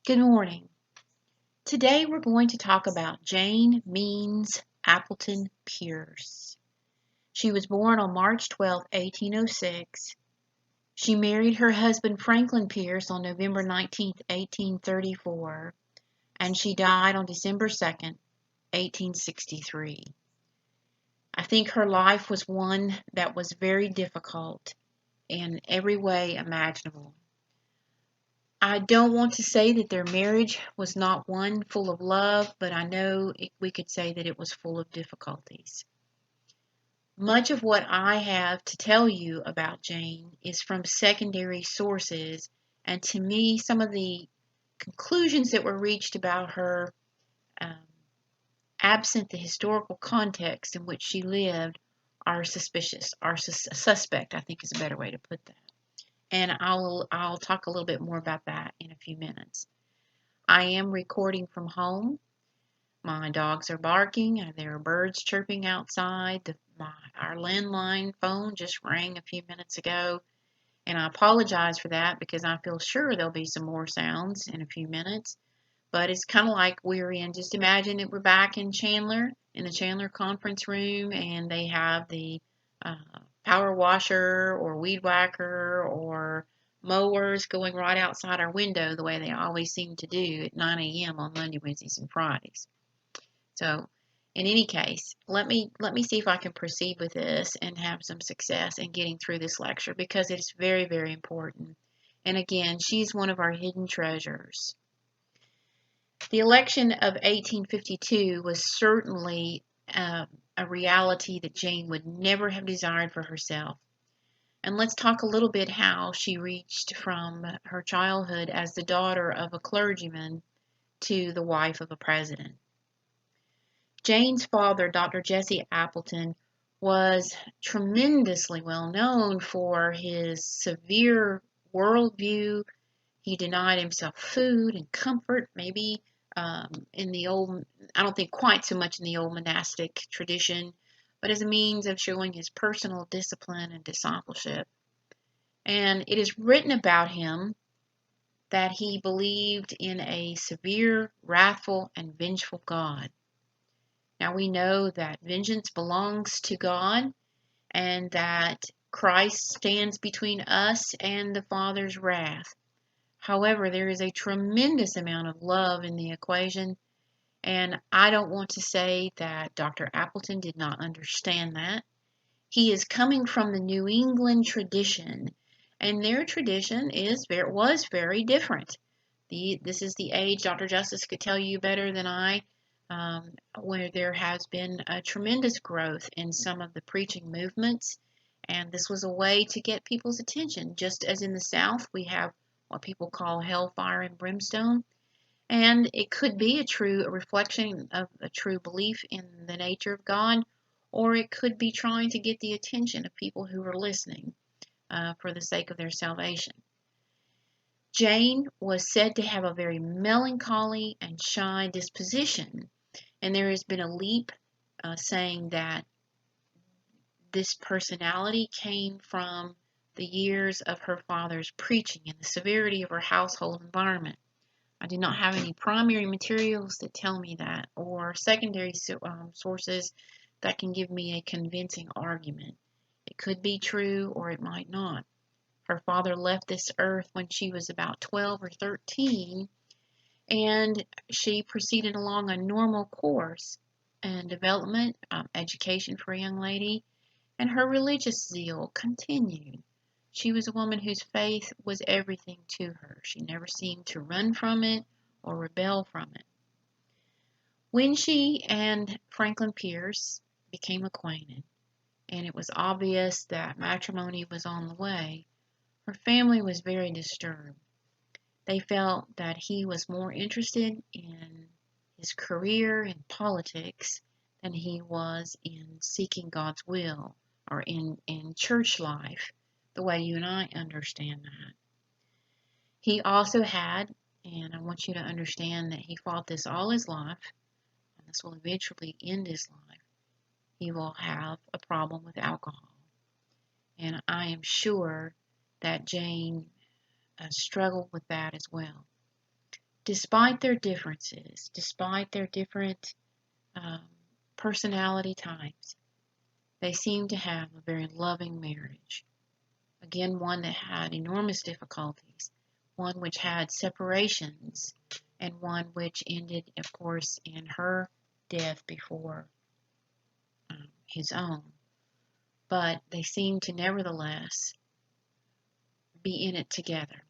Good morning. Today we're going to talk about Jane Means Appleton Pierce. She was born on March 12, 1806. She married her husband Franklin Pierce on November 19, 1834, and she died on December 2, 1863. I think her life was one that was very difficult in every way imaginable. I don't want to say that their marriage was not one full of love, but I know we could say that it was full of difficulties. Much of what I have to tell you about Jane is from secondary sources, and to me, some of the conclusions that were reached about her, um, absent the historical context in which she lived, are suspicious, are suspect, I think is a better way to put that. And I'll talk a little bit more about that in a few minutes. I am recording from home. My dogs are barking and there are birds chirping outside. Our landline phone just rang a few minutes ago, and I apologize for that because I feel sure there'll be some more sounds in a few minutes. But it's kind of like just imagine that we're back in Chandler, in the Chandler conference room, and they have the uh, power washer or weed whacker or mowers going right outside our window the way they always seem to do at 9 a.m. on Monday, Wednesdays, and Fridays. So, in any case, let me see if I can proceed with this and have some success in getting through this lecture because it's very, very important. And again, she's one of our hidden treasures. The election of 1852 was certainly a reality that Jane would never have desired for herself. And let's talk a little bit how she reached from her childhood as the daughter of a clergyman to the wife of a president. Jane's father, Dr. Jesse Appleton, was tremendously well known for his severe worldview. He denied himself food and comfort, maybe in the old, I don't think quite so much in the old monastic tradition, but as a means of showing his personal discipline and discipleship. And it is written about him that he believed in a severe, wrathful, and vengeful God. Now we know that vengeance belongs to God and that Christ stands between us and the Father's wrath. However, there is a tremendous amount of love in the equation, and I don't want to say that Dr. Appleton did not understand that. He is coming from the New England tradition, and their tradition was very different. This is the age, Dr. Justice could tell you better than I, where there has been a tremendous growth in some of the preaching movements, and this was a way to get people's attention. Just as in the South, we have what people call hellfire and brimstone, and it could be a reflection of a true belief in the nature of God, or it could be trying to get the attention of people who are listening for the sake of their salvation. Jane was said to have a very melancholy and shy disposition, and there has been a leap saying that this personality came from the years of her father's preaching and the severity of her household environment. I do not have any primary materials that tell me that, or secondary sources that can give me a convincing argument. It could be true or it might not. Her father left this earth when she was about 12 or 13, and she proceeded along a normal course and development, education for a young lady, and her religious zeal continued. She was a woman whose faith was everything to her. She never seemed to run from it or rebel from it. When she and Franklin Pierce became acquainted, and it was obvious that matrimony was on the way, her family was very disturbed. They felt that he was more interested in his career in politics than he was in seeking God's will or in church life, the way you and I understand that. He also had, and I want you to understand that he fought this all his life, and this will eventually end his life. He will have a problem with alcohol. And I am sure that Jane struggled with that as well. despite their differences, despite their different um, personality types, they seemed to have a very loving marriage. Again, one that had enormous difficulties, one which had separations, and one which ended, of course, in her death before his own. But they seemed to nevertheless be in it together.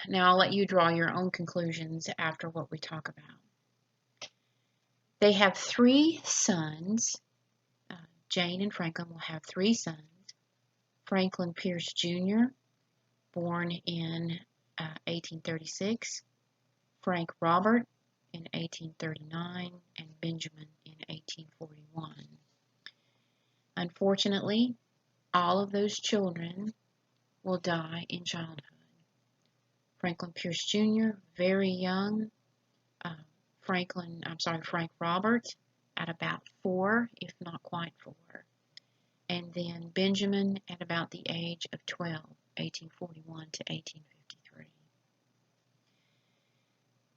Now, I'll let you draw your own conclusions after what we talk about. They have 3 sons. Jane and Franklin will have 3 sons. Franklin Pierce Jr., born in 1836, Frank Robert in 1839, and Benjamin in 1841. Unfortunately, all of those children will die in childhood. Franklin Pierce Jr., very young. Frank Robert at about 4, if not quite 4. And then Benjamin at about the age of 12, 1841 to 1853.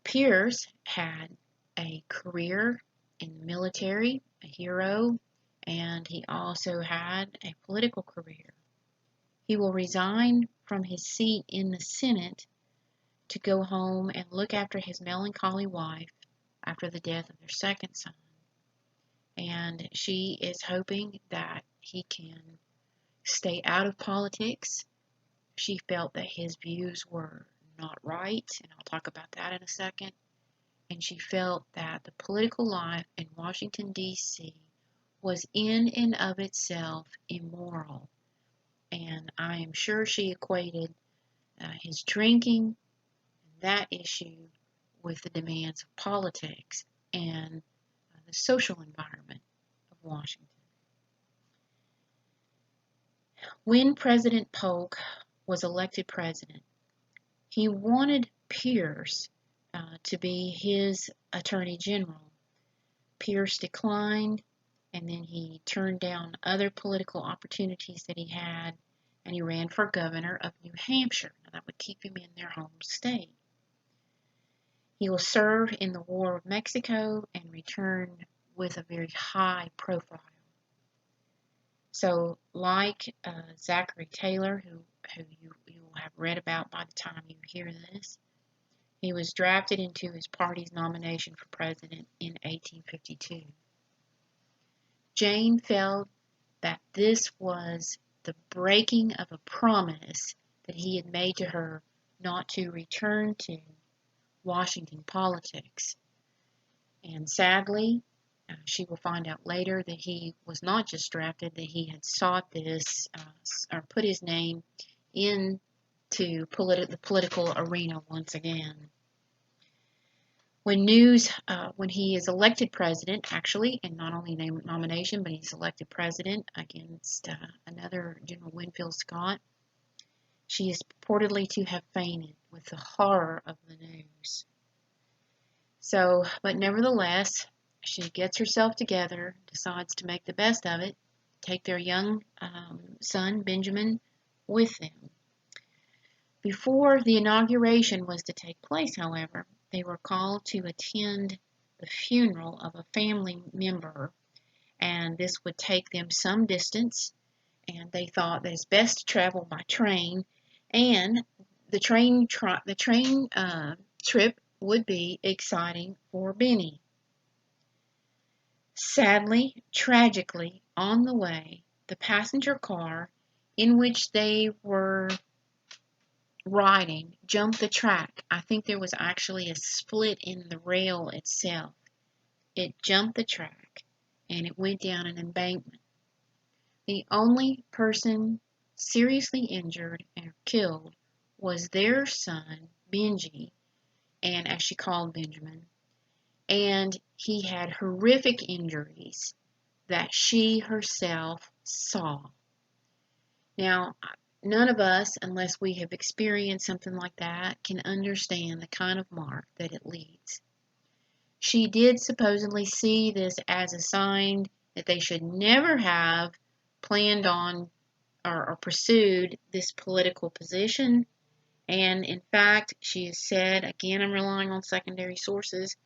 Pierce had a career in the military, a hero, and he also had a political career. He will resign from his seat in the Senate to go home and look after his melancholy wife after the death of their second son. And she is hoping that he can stay out of politics. She felt that his views were not right, and I'll talk about that in a second. And she felt that the political life in Washington, D.C. was in and of itself immoral. And I am sure she equated his drinking, that issue, with the demands of politics and the social environment of Washington. When President Polk was elected president, he wanted Pierce to be his attorney general. Pierce declined, and then he turned down other political opportunities that he had, and he ran for governor of New Hampshire. Now, that would keep him in their home state. He will serve in the War of Mexico and return with a very high profile. So, like Zachary Taylor, who you will have read about by the time you hear this, he was drafted into his party's nomination for president in 1852. Jane felt that this was the breaking of a promise that he had made to her not to return to Washington politics. And sadly, she will find out later that he was not just drafted, that he had sought this or put his name into the political arena once again. When he is elected president, actually, and not only named nomination, but he's elected president against another General Winfield Scott, she is purportedly to have fainted with the horror of the news. So, but nevertheless, she gets herself together, decides to make the best of it, take their young son, Benjamin, with them. Before the inauguration was to take place, however, they were called to attend the funeral of a family member, and this would take them some distance, and they thought that it's best to travel by train, and the train trip would be exciting for Benny. Sadly, tragically, on the way, the passenger car in which they were riding jumped the track. I think there was actually a split in the rail itself. It jumped the track and it went down an embankment. The only person seriously injured and killed was their son, Benji, and as she called Benjamin, and he had horrific injuries that she herself saw. Now, none of us, unless we have experienced something like that, can understand the kind of mark that it leaves. She did supposedly see this as a sign that they should never have planned on or pursued this political position, And in fact, she has said, again, I'm relying on secondary sources,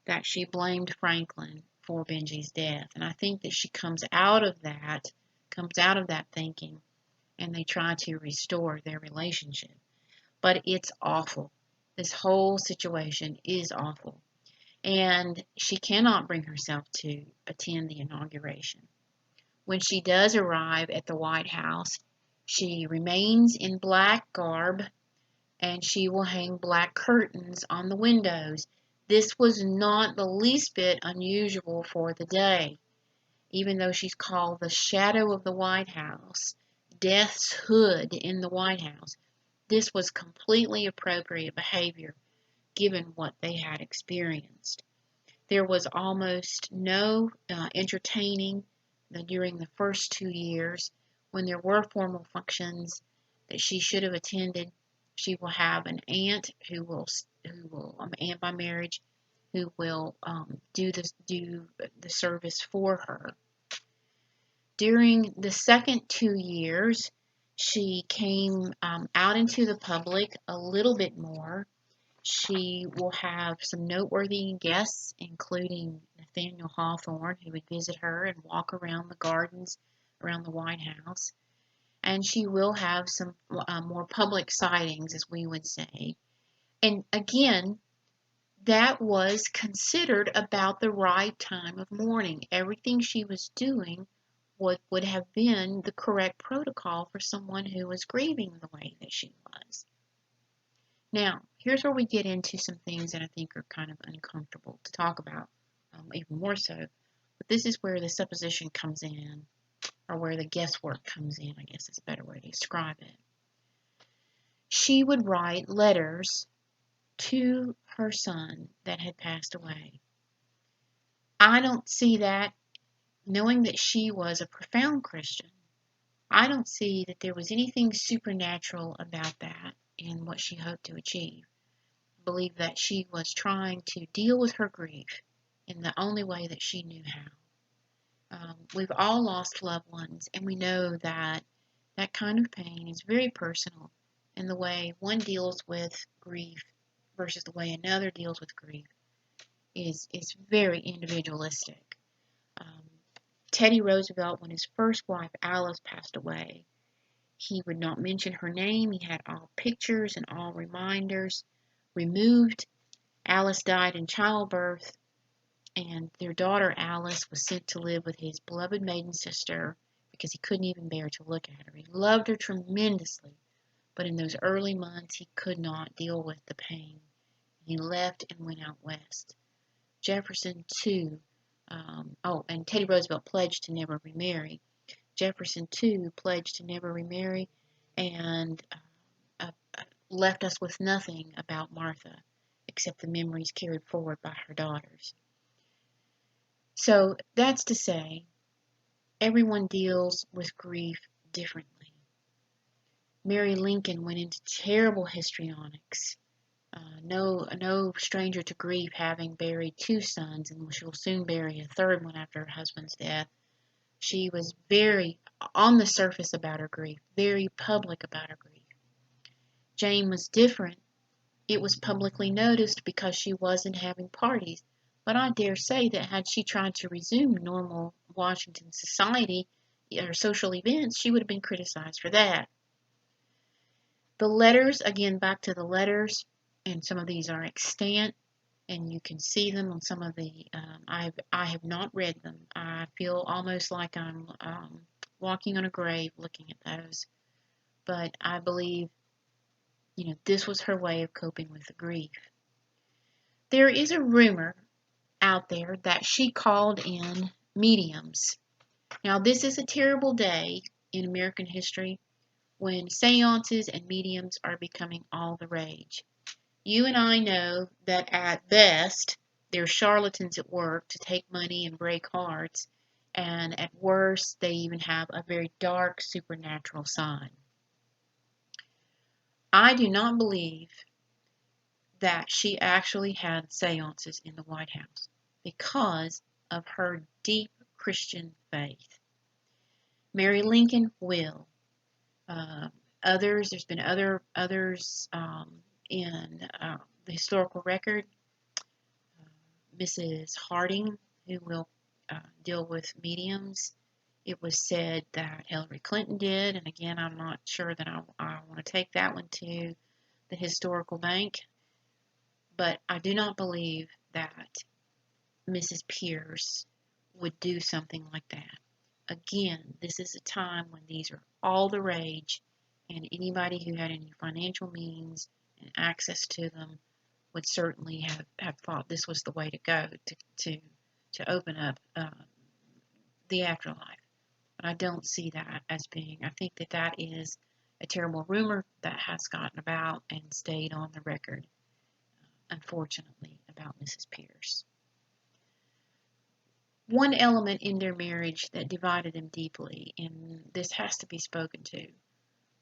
that she blamed Franklin for Benji's death. And I think that she comes out of that thinking, and they try to restore their relationship. But it's awful. This whole situation is awful. And she cannot bring herself to attend the inauguration. When she does arrive at the White House, she remains in black garb, and she will hang black curtains on the windows. This was not the least bit unusual for the day, even though she's called the shadow of the White House, death's hood in the White House. This was completely appropriate behavior given what they had experienced. There was almost no entertaining during the first 2 years. When there were formal functions that she should have attended, she will have an aunt aunt by marriage, who will do the service for her. During the second 2 years, she came out into the public a little bit more. She will have some noteworthy guests, including Nathaniel Hawthorne, who would visit her and walk around the gardens around the White House. And she will have some more public sightings, as we would say. And again, that was considered about the right time of mourning. Everything she was doing would have been the correct protocol for someone who was grieving the way that she was. Now, here's where we get into some things that I think are kind of uncomfortable to talk about, even more so. But this is where the supposition comes in, or where the guesswork comes in, I guess is a better way to describe it. She would write letters to her son that had passed away. I don't see that, knowing that she was a profound Christian, I don't see that there was anything supernatural about that in what she hoped to achieve. I believe that she was trying to deal with her grief in the only way that she knew how. We've all lost loved ones, and we know that that kind of pain is very personal, and the way one deals with grief versus the way another deals with grief is very individualistic. Um, Teddy Roosevelt, when his first wife Alice passed away, he would not mention her name. He had all pictures and all reminders removed. Alice died in childbirth, and their daughter Alice was sent to live with his beloved maiden sister because he couldn't even bear to look at her. He loved her tremendously, but in those early months he could not deal with the pain. He left and went out west. Jefferson, too, and Teddy Roosevelt pledged to never remarry. Jefferson, too, pledged to never remarry, and left us with nothing about Martha except the memories carried forward by her daughters. So that's to say, everyone deals with grief differently. Mary Lincoln went into terrible histrionics. No stranger to grief, having buried 2 sons, and she will soon bury a 3rd one after her husband's death. She was very on the surface about her grief, very public about her grief. Jane was different. It was publicly noticed because she wasn't having parties. But I dare say that had she tried to resume normal Washington society or social events, she would have been criticized for that. The letters, again, back to the letters, and some of these are extant, and you can see them on some of the, I have not read them. I feel almost like I'm walking on a grave looking at those. But I believe, this was her way of coping with the grief. There is a rumor out there that she called in mediums. Now, this is a terrible day in American history when seances and mediums are becoming all the rage. You and I know that at best, they're charlatans at work to take money and break hearts, and at worst, they even have a very dark supernatural side. I do not believe that she actually had seances in the White House because of her deep Christian faith. Mary Lincoln will. There's been others in the historical record. Mrs. Harding, who will deal with mediums. It was said that Hillary Clinton did, and again, I'm not sure that I want to take that one to the historical bank, but I do not believe that Mrs. Pierce would do something like that. Again, this is a time when these are all the rage, and anybody who had any financial means and access to them would certainly have thought this was the way to go to open up the afterlife. But I don't see that as being, I think that is a terrible rumor that has gotten about and stayed on the record, unfortunately, about Mrs. Pierce. One element in their marriage that divided them deeply, and this has to be spoken to,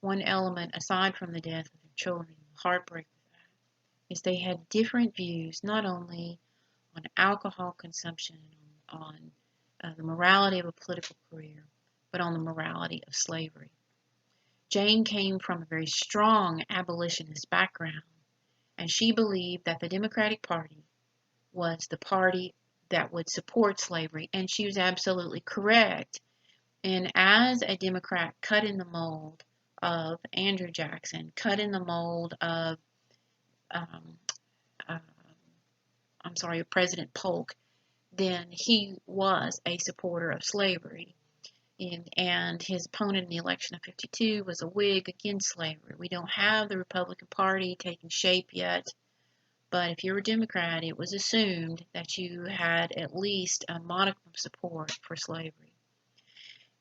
one element aside from the death of their children, heartbreak with that, is they had different views not only on alcohol consumption, on the morality of a political career, but on the morality of slavery. Jane came from a very strong abolitionist background, and she believed that the Democratic Party was the party that would support slavery, and she was absolutely correct. And as a Democrat, cut in the mold of Andrew Jackson, cut in the mold of, um, uh, President Polk, then he was a supporter of slavery. And his opponent in the election of 52 was a Whig against slavery. We don't have the Republican Party taking shape yet. But if you're a Democrat, it was assumed that you had at least a modicum of support for slavery.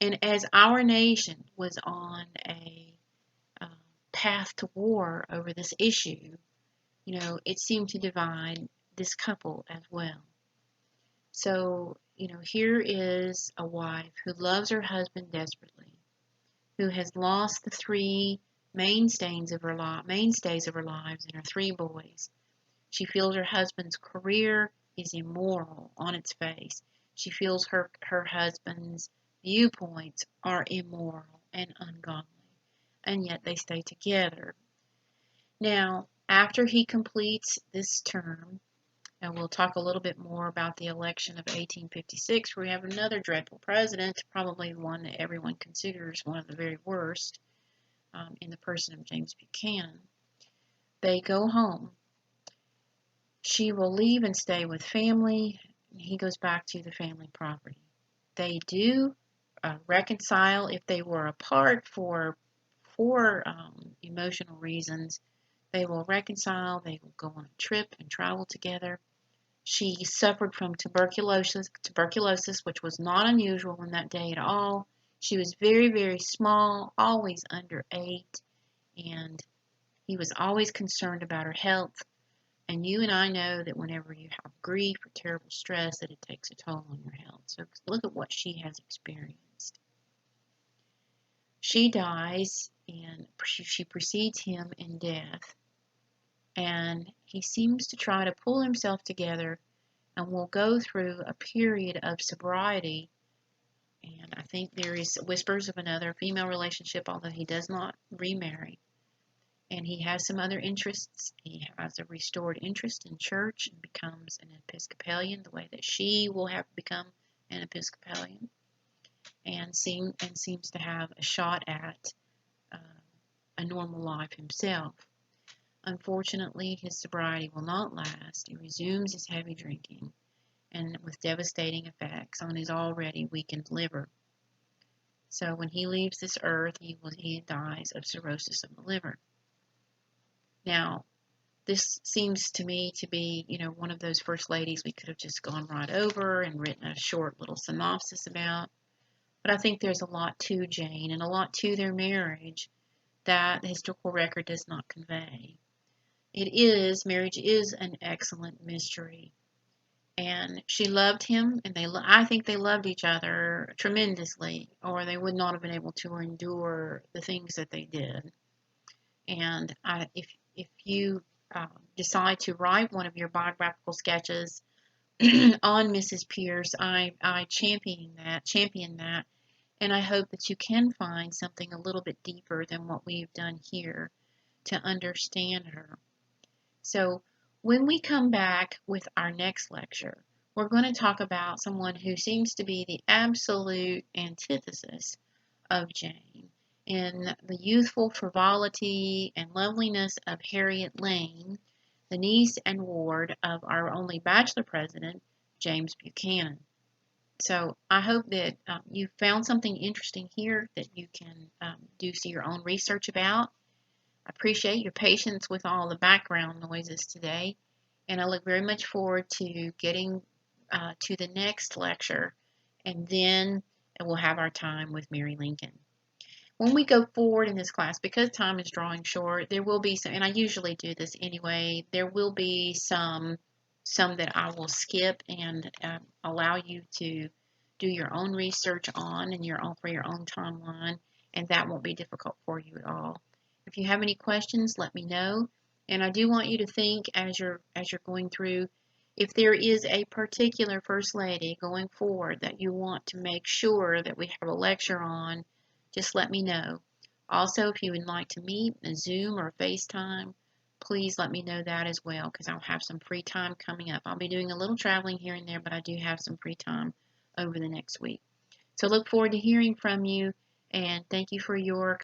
And as our nation was on a path to war over this issue, it seemed to divide this couple as well. So, here is a wife who loves her husband desperately, who has lost the three mainstays of her lives and her three boys. She feels her husband's career is immoral on its face. She feels her husband's viewpoints are immoral and ungodly, and yet they stay together. Now, after he completes this term, and we'll talk a little bit more about the election of 1856, where we have another dreadful president, probably one that everyone considers one of the very worst, in the person of James Buchanan. They go home. She will leave and stay with family. He goes back to the family property. They do reconcile if they were apart for emotional reasons. They will reconcile. They will go on a trip and travel together. She suffered from tuberculosis, which was not unusual in that day at all. She was very, very small, always under 8, and he was always concerned about her health. And you and I know that whenever you have grief or terrible stress, that it takes a toll on your health. So look at what she has experienced. She dies, and she precedes him in death. And he seems to try to pull himself together and will go through a period of sobriety. And I think there is whispers of another female relationship, although he does not remarry. And he has some other interests. He has a restored interest in church and becomes an Episcopalian, the way that she will have become an Episcopalian, and seems to have a shot at a normal life himself. Unfortunately, his sobriety will not last. He resumes his heavy drinking, and with devastating effects on his already weakened liver. So when he leaves this earth, he dies of cirrhosis of the liver. Now, this seems to me to be, one of those first ladies we could have just gone right over and written a short little synopsis about. But I think there's a lot to Jane and a lot to their marriage that the historical record does not convey. Marriage is an excellent mystery. And she loved him, and I think they loved each other tremendously, or they would not have been able to endure the things that they did. And if you decide to write one of your biographical sketches on Mrs. Pierce, I champion that, And I hope that you can find something a little bit deeper than what we've done here to understand her. So when we come back with our next lecture, we're going to talk about someone who seems to be the absolute antithesis of Jane in the youthful frivolity and loveliness of Harriet Lane, the niece and ward of our only bachelor president, James Buchanan. So I hope that you found something interesting here that you can do your own research about. I appreciate your patience with all the background noises today, and I look very much forward to getting to the next lecture, and then we'll have our time with Mary Lincoln. When we go forward in this class, because time is drawing short, there will be some, and I usually do this anyway, there will be some that I will skip and allow you to do your own research on and for your own timeline, and that won't be difficult for you at all. If you have any questions, let me know. And I do want you to think as you're going through, if there is a particular First Lady going forward that you want to make sure that we have a lecture on, just let me know. Also, if you would like to meet a Zoom or FaceTime, please let me know that as well, because I'll have some free time coming up. I'll be doing a little traveling here and there, but I do have some free time over the next week. So look forward to hearing from you, and thank you for your